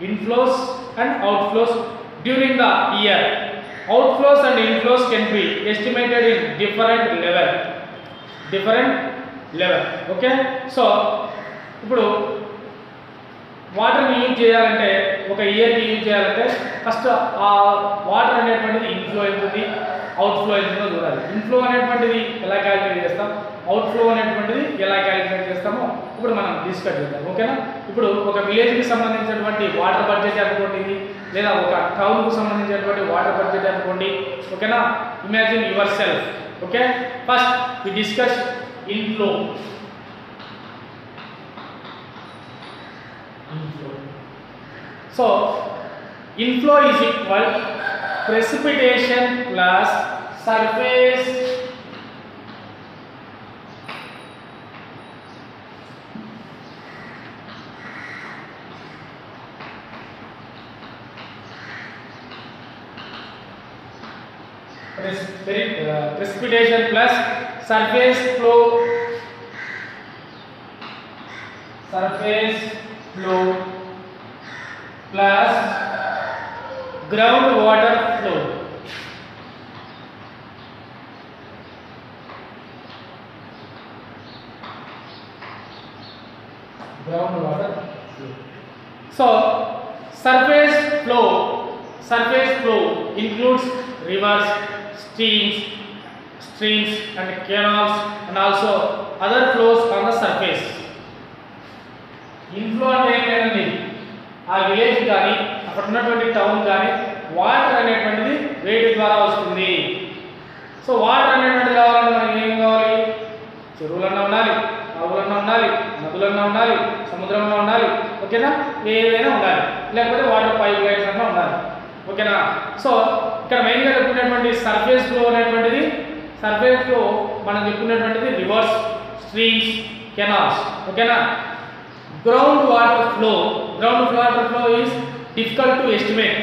Inflows and outflows during the year. Outflows and inflows can be estimated in different level. Okay, so ఇప్పుడు వాటర్ని యూజ్ చేయాలంటే, ఒక ఇయర్కి యూజ్ చేయాలంటే ఫస్ట్ ఆ వాటర్ అనేటువంటిది ఇన్ఫ్లో అవుతుంది, అవుట్ఫ్లో అవుతుందో చూడాలి. ఇన్ఫ్లో అనేటువంటిది ఎలా క్యాలిక్యులేట్ చేస్తాం, అవుట్ఫ్లో అనేటువంటిది ఎలా క్యాలిక్యులేట్ చేస్తామో ఇప్పుడు మనం డిస్కస్ చేద్దాం. ఓకేనా, ఇప్పుడు ఒక విలేజ్కి సంబంధించినటువంటి వాటర్ బడ్జెట్ అనుకోండి, లేదా ఒక టౌన్కు సంబంధించినటువంటి వాటర్ బడ్జెట్ అనుకోండి. ఓకేనా, imagine yourself. Okay, first we discuss inflow. So inflow is equal precipitation plus surface precipitation plus surface flow plus groundwater flow. Groundwater flow. So surface flow includes rivers, streams and canals and also other flows on the surface. Inflow అంటే ఏంటండి, ఆ village కానీ అక్కడ ఉన్నటువంటి town కానీ water అనేటువంటిది వేడి ద్వారా వస్తుంది. సో వాటర్ అనేటువంటిది రావాలంటే మనకి ఏం కావాలి? చెరువులన్నా ఉండాలి, నదులన్నా ఉండాలి, నదులన్నా ఉండాలి, సముద్రంలో ఉండాలి, ఓకేనా, ఏదైనా ఉండాలి, లేకపోతే వాటర్ పైప్ లైన్స్ అన్నా ఉండాలి, ఓకేనా. సో ఇక్కడ మెయిన్గా చెప్పుకునేటువంటి సర్ఫేస్ ఫ్లో అనేటువంటిది, సర్ఫేస్ ఫ్లో మనం చెప్పుకునేటువంటిది రివర్స్, స్ట్రీమ్స్, కెనాల్స్, ఓకేనా. Ground water flow is difficult to estimate.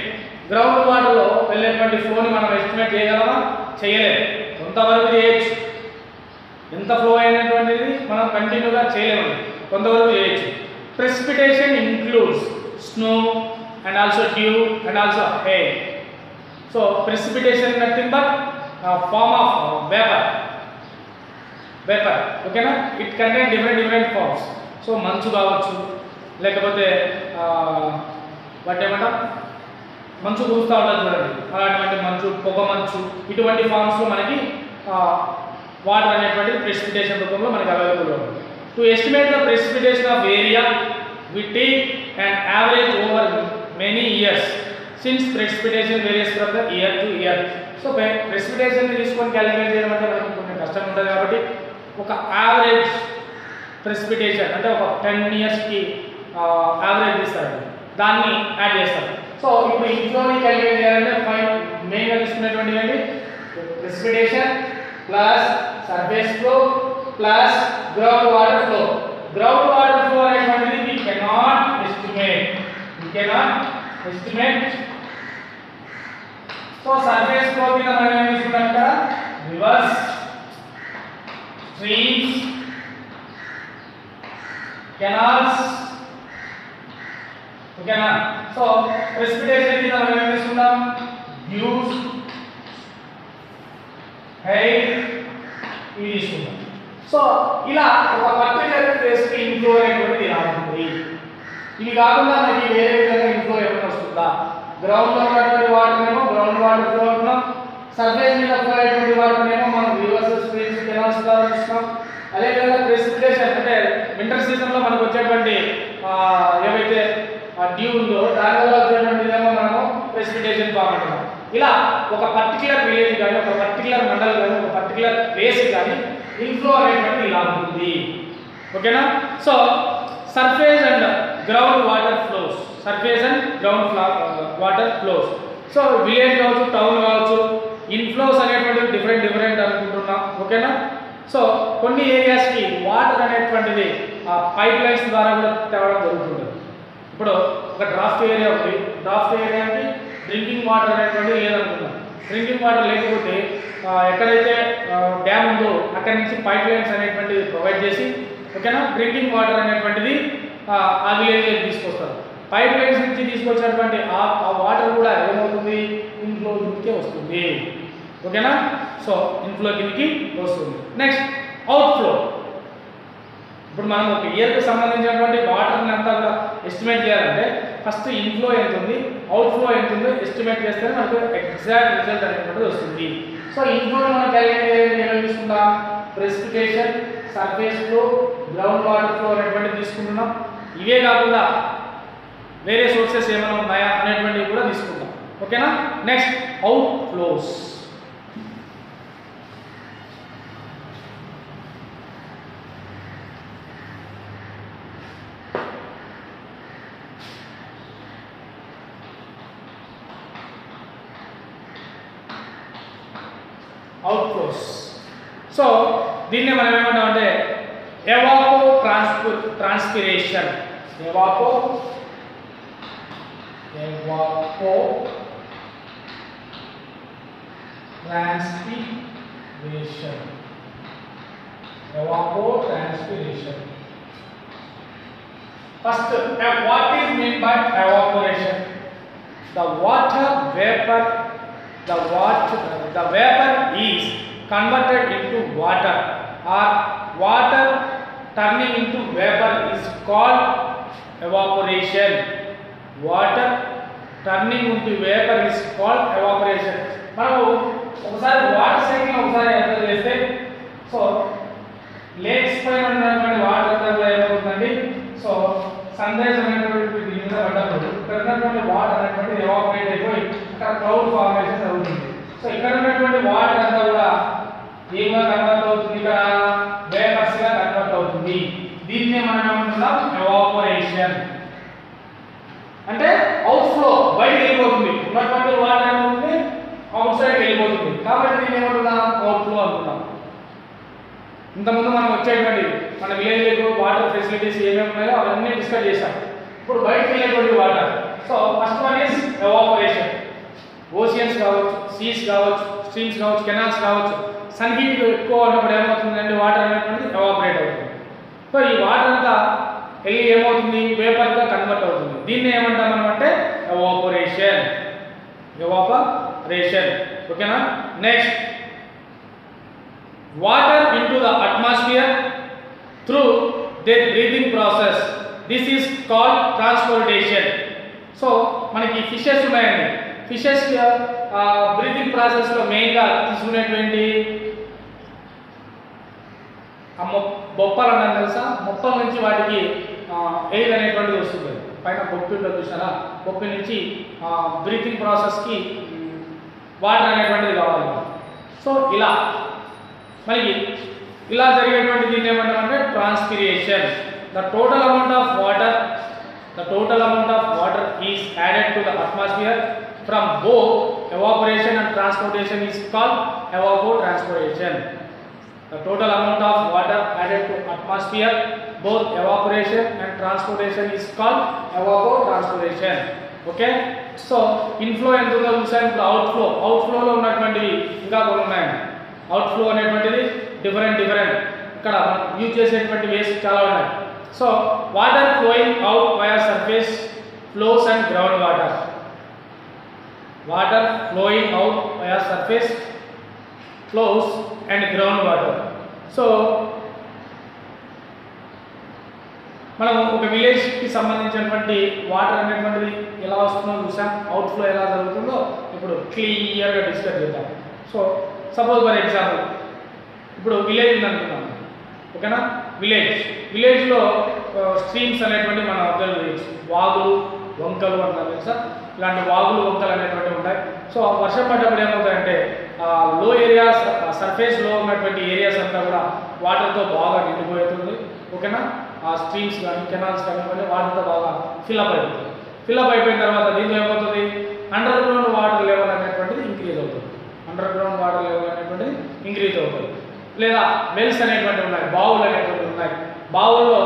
Ground వాటర్లో వెళ్ళేటువంటి ఫ్లోని మనం ఎస్టిమేట్ చేయగలమా? చేయలేము. కొంతవరకు చేయొచ్చు, ఎంత ఫ్లో అయినటువంటిది మనం కంటిన్యూగా చేయలేము, కొంతవరకు చేయొచ్చు. Precipitation includes snow and also dew and also hail. So precipitation nothing but form of vapour, ఓకేనా. It contain different forms. So మంచు కావచ్చు, లేకపోతే వాటి ఏమంటాం, మంచు కురుస్తూ ఉంటుంది చూడండి, అలాంటి మంచు, పొగ మంచు, ఇటువంటి ఫార్మ్స్లో మనకి వాటర్ అనేటువంటిది ప్రెసిపిటేషన్ రూపంలో మనకి అవైలబుల్ ఉంటుంది. To estimate the precipitation of area we take and average over many years since precipitation varies from the year to year. So precipitation తీసుకొని క్యాలిక్యులేట్ చేయడం అంటే మనకి కొంచెం కష్టం ఉంటుంది కాబట్టి ఒక యావరేజ్ ప్రెసిపిటేషన్ అంటే ఒక 10 ఇయర్స్కి యావరేజ్ ఇస్తారు, దాన్ని యాడ్ చేస్తారు. సో ఇప్పుడు ఇంట్లోని క్యాలిక్యులేట్ చేయాలంటే మెయిన్గా తీసుకునేటువంటివి ఏంటి? Precipitation plus surface flow plus ground water flow. Ground water flow అనేటువంటిది we cannot estimate. So surface flow కింద మనం ఏం తీసుకున్నాం? ఇక్కడ రివర్స్, స్ట్రీమ్స్, కెనాల్స్, ఓకేనా. సో ప్రెసిపిటేషన్ కింద మనం ఏం తీసుకున్నాం? డ్యూస్, హెయిర్, ఇవి తీసుకున్నాం. సో ఇలా ఒక పర్టికులర్ ప్లేస్కి ఇన్ఫ్లో అనేటువంటిది ఇలా ఉంటుంది. ఇవి కాకుండా మనకి వేరే విధంగా ఇన్ఫ్లో ఏమైనా వస్తుందా? గ్రౌండ్లో ఉన్నటువంటి వాటర్నేమో గ్రౌండ్ వాటర్ ఫ్లో అంటున్నాం, సర్ఫేస్ మీద ఫ్లో అయ్యేటువంటి వాటర్నేమో మనం రివర్స్, స్ట్రీమ్స్, కెనాల్స్ ద్వారా చూస్తున్నాం. అదేవిధంగా ప్రెసిపిటేషన్ అంటే వింటర్ సీజన్లో మనకు వచ్చేటువంటి ఏవైతే డ్యూ ఉందో దానివల్ల వచ్చేటువంటిదేమో మనము ప్రెసిపిటేషన్ ఫామ్ అంటున్నాం. ఇలా ఒక పర్టికులర్ విలేజ్ కానీ, ఒక పర్టికులర్ మండల్ కానీ, ఒక పర్టికులర్ ప్లేస్ కానీ ఇన్ఫ్లో అనేటువంటి ఇలా ఉంటుంది, ఓకేనా. So surface and ground water flows, so village కావచ్చు, టౌన్ కావచ్చు, ఇన్ఫ్లోస్ అనేటువంటివి డిఫరెంట్ అనుకుంటున్నాం, ఓకేనా. సో కొన్ని ఏరియాస్కి వాటర్ అనేటువంటిది పైప్ లైన్స్ ద్వారా కూడా తేవడం జరుగుతుంది. ఇప్పుడు ఒక డ్రాఫ్ట్ ఏరియా ఉంది, డ్రాఫ్ట్ ఏరియాకి డ్రింకింగ్ వాటర్ అనేటువంటిది లేదనుకుందాం. డ్రింకింగ్ వాటర్ లేకపోతే ఎక్కడైతే డ్యామ్ ఉందో అక్కడి నుంచి పైప్ లైన్స్ అనేటువంటిది ప్రొవైడ్ చేసి, ఓకేనా, డ్రింకింగ్ వాటర్ అనేటువంటిది ఆ విలేజ్లోకి తీసుకొస్తారు. పైప్ లైన్స్ నుంచి తీసుకొచ్చినటువంటి ఆ వాటర్ కూడా ఏమవుతుంది? ఇన్ఫ్లో కిందకే వస్తుంది, ఓకేనా. సో ఇన్ఫ్లో కిందకి వస్తుంది. Next outflow. ఇప్పుడు మనం ఒక ఇయర్కి సంబంధించినటువంటి వాటర్ని అంతా కూడా ఎస్టిమేట్ చేయాలంటే ఫస్ట్ ఇన్ఫ్లో ఎంత ఉంది, అవుట్ఫ్లో ఎంత ఉందో ఎస్టిమేట్ చేస్తే మనకు ఎగ్జాక్ట్ రిజల్ట్ అనేటువంటిది వస్తుంది. సో ఇన్ఫ్లో మనం క్యాలిక్యులేట్ ఏమేమి తీసుకుంటాం? Precipitation, surface flow, ground water flow అనేటువంటిది తీసుకుంటున్నాం. ఇవే కాకుండా వేరే సోర్సెస్ ఏమైనా ఉన్నాయా అనేటువంటివి కూడా తీసుకుంటాం, ఓకేనా. Next out flows. Outflows. So దీన్ని మనం ఏమంటామంటే transpiration, transpiration. Evapotranspiration. First, what is meant by evaporation? The water vapor is converted into water, or water turning into vapor is called evaporation. Water turning into vapor is called evaporation. మనము ఒకసారి water cycle ఒకసారి observe చేస్తే, so lakes పైన ఉన్నటువంటి water అంతా కూడా ఏమవుతుందండి, so sun rise అనేటువంటి దీని మీద పడ్డప్పుడు ఇక్కడ ఉన్నటువంటి వాటర్ అనేటువంటి ఎవాపరేట్ అయిపోయి అక్కడ క్లౌడ్ ఫార్మేషన్ అవుతుంది. సో ఇక్కడ ఉన్నటువంటి వాటర్ అంతా కూడా ఏమగా కన్వర్ట్ అవుతుంది, ఇక్కడ వేపర్స్ గా కన్వర్ట్ అవుతుంది. దీన్నే మనం ఏమంటున్నాం, ఎవాపరేషన్. అంటే అవుట్ ఫ్లో, బయటకు వెళ్ళిపోతుంది. ఉన్నటువంటి వాటర్ ఏమవుతుంది, అవుట్ సైడ్ వెళ్ళిపోతుంది. కాబట్టి దీన్ని ఏమంటున్నాం, అవుట్ ఫ్లో అంటున్నాం. ఇంతకుముందు మనం వచ్చేటువంటి మన విలేజ్లో వాటర్ ఫెసిలిటీస్ ఏమేమి ఉన్నాయో అవన్నీ డిస్కస్ చేశాం. ఇప్పుడు బయటకు వెళ్ళేటువంటి water, so first one is evaporation. Oceans కావచ్చు, సీస్ కావచ్చు, స్ట్రీమ్స్ కావచ్చు, కెనాల్స్ కావచ్చు, సన్ హీట్ ఎక్కువ ఉన్నప్పుడు ఏమవుతుందంటే వాటర్ అనేటువంటిది ఎవాపరేట్ అవుతుంది. సో ఈ వాటర్ అంతా వెళ్ళి ఏమవుతుంది, వేపర్గా కన్వర్ట్ అవుతుంది. దీన్ని ఏమంటాం మనం అంటే ఎవాపరేషన్. ఎవాపరేషన్, ఓకేనా. Next, water into the atmosphere through their breathing process. This is called transportation. So మనకి ఫిషెస్ ఉన్నాయండి. ఫిషెస్ బ్రీతింగ్ ప్రాసెస్ లో మెయిన్ గా తీసుకునేటువంటి బొప్పలు అన్నారు తెలుసా. మొప్పల నుంచి వాటికి ఎయిర్ అనేటువంటిది వస్తుంది. పైన బొప్పి ఉంటుంది చూసారా, బొప్పి నుంచి బ్రీతింగ్ ప్రాసెస్ కి వాటర్ అనేటువంటిది కావాలి. సో ఇలా మనకి ఇలా జరిగేటువంటి దీన్ని ఏమంటామంటే transpiration. The total amount of water is added to the atmosphere from both evaporation and transportation is called evapotranspiration. The total amount of water added to atmosphere, both evaporation and transportation is called evapotranspiration. Okay, so inflow ఎంత ఉందో చూసాం. ఇప్పుడు outflow లో ఉన్నటువంటివి ఇంకా కొన్ని ఉన్నాయండి. Outflow అనేటువంటిది డిఫరెంట్ ఇక్కడ యూజ్ చేసేటువంటి వేస్ చాలా ఉన్నాయి. So water flowing out via surface flows and ground water. Water flowing out via surface flows and ground water. So మనం ఒక విలేజ్కి సంబంధించినటువంటి వాటర్ అనేటువంటిది ఎలా వస్తుందో చూసాం. అవుట్ఫ్లో ఎలా జరుగుతుందో ఇప్పుడు క్లియర్గా డిస్కస్ చేద్దాం. సో సపోజ్ ఫర్ ఎగ్జాంపుల్ ఇప్పుడు విలేజ్ ఉందనుకున్నాం, ఓకేనా. విలేజ్లో స్ట్రీమ్స్ అనేటువంటి మనం అబ్జర్వ్ చేయొచ్చు. వాగులు, వంకలు అంటారు తెలుసా. ఇలాంటి వాగులు, వంకలు అనేటువంటివి ఉంటాయి. సో వర్షం పడ్డప్పుడు ఏమవుతాయంటే లో ఏరియాస్, సర్ఫేస్లో ఉన్నటువంటి ఏరియాస్ అంతా కూడా వాటర్తో బాగా నిండిపోతుంది, ఓకేనా. ఆ స్ట్రీమ్స్ కానీ కెనాల్స్ కానీ వాటర్తో బాగా ఫిల్అప్ అయిపోతుంది. ఫిల్అప్ అయిపోయిన తర్వాత దీంతో ఏమవుతుంది, అండర్ గ్రౌండ్ వాటర్ లెవెల్ అనేటువంటిది ఇంక్రీజ్ అవుతుంది. ఇంక్రీజ్ అవుతుంది. లేదా వెల్స్ అనేటువంటివి ఉన్నాయి, బావులు అనేటువంటివి ఉన్నాయి. బావుల్లో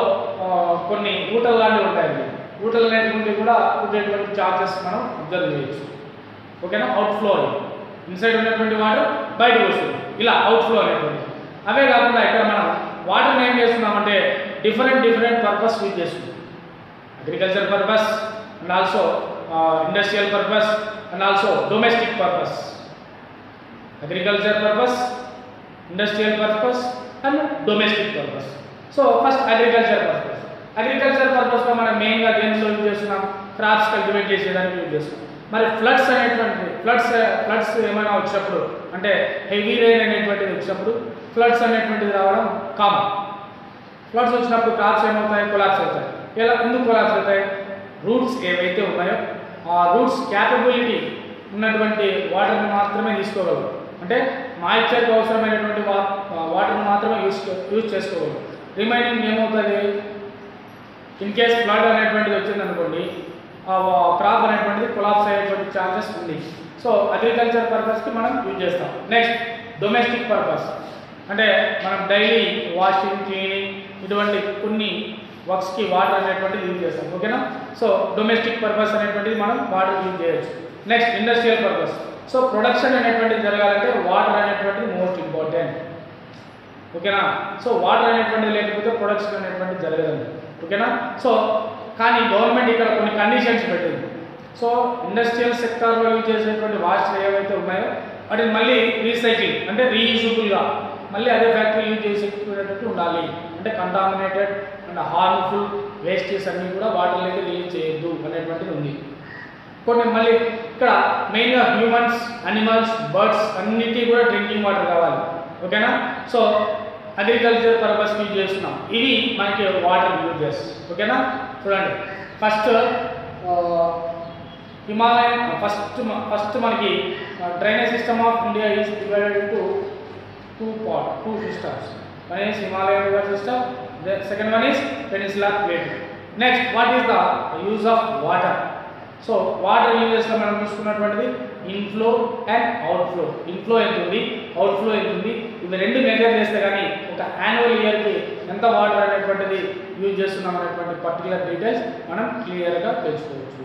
కొన్ని ఊటలు లాంటివి ఉంటాయండి. ఊటలు అనేటువంటివి కూడా ఉండేటువంటి చార్జెస్ మనం అబ్జర్వ్ చేయొచ్చు, ఓకేనా. అవుట్ఫ్లో ఇన్సైడ్ ఉన్నటువంటి వాటర్ బయటకు వస్తుంది, ఇలా అవుట్ఫ్లో అనేటువంటి. అవే కాకుండా ఇక్కడ మనం వాటర్ని ఏం చేస్తున్నామంటే డిఫరెంట్ పర్పస్ యూజ్ చేస్తున్నాం. Agriculture purpose and also industrial purpose and also domestic purpose. Agriculture purpose, industrial purpose and domestic purpose. So first agriculture పర్పస్లో మనం మెయిన్గా దేంట్లో యూజ్ చేస్తున్నాం, క్రాప్స్ కల్టివేట్ చేసేదానికి యూజ్ చేస్తున్నాం. మరి ఫ్లడ్స్ ఏమైనా వచ్చినప్పుడు, అంటే హెవీ రెయిన్ అనేటువంటిది వచ్చినప్పుడు ఫ్లడ్స్ అనేటువంటిది రావడం కామన్. ఫ్లడ్స్ వచ్చినప్పుడు క్రాప్స్ ఏమవుతాయి, కొలాప్స్ అవుతాయి. ఎందుకు కొలాప్స్ అవుతాయి, రూట్స్ ఏవైతే ఉన్నాయో ఆ రూట్స్ క్యాపబిలిటీ ఉన్నటువంటి వాటర్ని మాత్రమే తీసుకోగలరు. అంటే మాయిశ్చర్కి అవసరమైనటువంటి వాటర్ని మాత్రమే యూజ్ చేసుకోగలరు. రిమైనింగ్ ఏమవుతుంది, ఇన్ కేస్ ఫ్లడ్ అనేటువంటిది వచ్చింది అనుకోండి, ఆ క్రాప్ అనేటువంటిది కొలాప్స్ అయ్యేటువంటి ఛాన్సెస్ ఉంది. సో అగ్రికల్చర్ పర్పస్కి మనం యూజ్ చేస్తాం. నెక్స్ట్ డొమెస్టిక్ పర్పస్, అంటే మనం డైలీ వాషింగ్, క్లీనింగ్ ఇటువంటి కొన్ని వర్క్స్కి వాటర్ అనేటువంటిది యూజ్ చేస్తాం, ఓకేనా. సో డొమెస్టిక్ పర్పస్ అనేటువంటిది మనం వాటర్ యూజ్ చేయొచ్చు. Next industrial purpose. So production అనేటువంటిది జరగాలంటే వాటర్ అనేటువంటిది మోస్ట్ ఇంపార్టెంట్. ఓకేనా? సో వాటర్ అనేటువంటిది లేకపోతే ప్రొడక్షన్ అనేటువంటిది జరగదండి. ఓకేనా? సో కానీ గవర్నమెంట్ ఇక్కడ కొన్ని కండిషన్స్ పెట్టింది. సో ఇండస్ట్రియల్ సెక్టార్లో యూజ్ చేసేటువంటి వాటర్ ఏవైతే ఉన్నాయో వాటిని మళ్ళీ రీసైక్లింగ్ అంటే రీయూజబుల్గా మళ్ళీ అదే ఫ్యాక్టరీ యూజ్ చేసేటట్టు ఉండాలి. అంటే కంటామినేటెడ్ అండ్ హార్మ్ఫుల్ వేస్టేజ్ అన్నీ కూడా వాటర్లోకి రిలీజ్ చేయొద్దు అనేటువంటిది ఉంది. కొన్ని మళ్ళీ ఇక్కడ మెయిన్గా హ్యూమన్స్, అనిమల్స్, బర్డ్స్ అన్నిటికీ కూడా డ్రింకింగ్ వాటర్ కావాలి. ఓకేనా? సో అగ్రికల్చర్ పర్పస్ యూజ్ చేస్తున్నాం. ఇవి మనకి వాటర్ యూజెస్. ఓకేనా? చూడండి, ఫస్ట్ హిమాలయన్ ఫస్ట్ మనకి drainage system of India is divided into two systems. One is Himalayan river system, the second one is Peninsula Plateau. Next, what is the use of water? So water uses లో మనం చూసుకున్నటువంటిది inflow and outflow. Inflow ఎంత ఉంది, outflow ఎంత ఉంది, ఇవి రెండు measure చేస్తే కానీ ఒక యాన్యువల్ ఇయర్కి ఎంత వాటర్ అనేటువంటిది యూజ్ చేస్తున్నాం అనేటువంటి పర్టికులర్ డీటెయిల్స్ మనం క్లియర్గా తెలుసుకోవచ్చు.